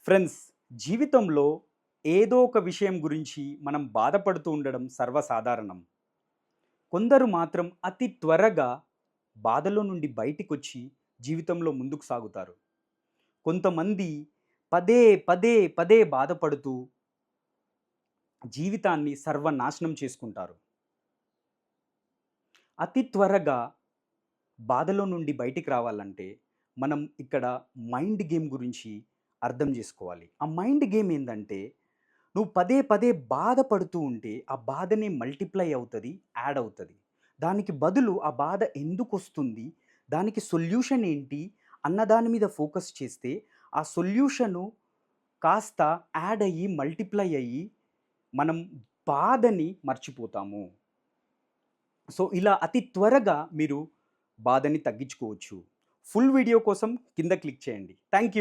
Friends, జీవితంలో ఏదో ఒక విషయం గురించి మనం బాధపడుతూ ఉండడం సర్వసాధారణం. కొందరు మాత్రం అతి త్వరగా బాధలో నుండి బయటికొచ్చి జీవితంలో ముందుకు సాగుతారు. కొంతమంది పదే పదే పదే బాధపడుతూ జీవితాన్ని సర్వనాశనం చేసుకుంటారు. అతి త్వరగా బాధలో నుండి బయటికి రావాలంటే మనం ఇక్కడ మైండ్ గేమ్ గురించి అర్థం చేసుకోవాలి. ఆ మైండ్ గేమ్ ఏందంటే నువ్వు పదే పదే బాధపడుతూ ఉంటే ఆ బాధనే మల్టిప్లై అవుతది, యాడ్ అవుతది. దానికి బదులు ఆ బాధ ఎందుకొస్తుంది? దానికి సొల్యూషన్ ఏంటి? అన్న దాని మీద ఫోకస్ చేస్తే ఆ సొల్యూషను కాస్త యాడ్ అయ్యి, మల్టిప్లై అయ్యి మనం బాధని మర్చిపోతాము. సో, ఇలా అతి త్వరగా మీరు బాధని తగ్గించుకోవచ్చు. ఫుల్ వీడియో కోసం కింద క్లిక్ చేయండి. Thank you.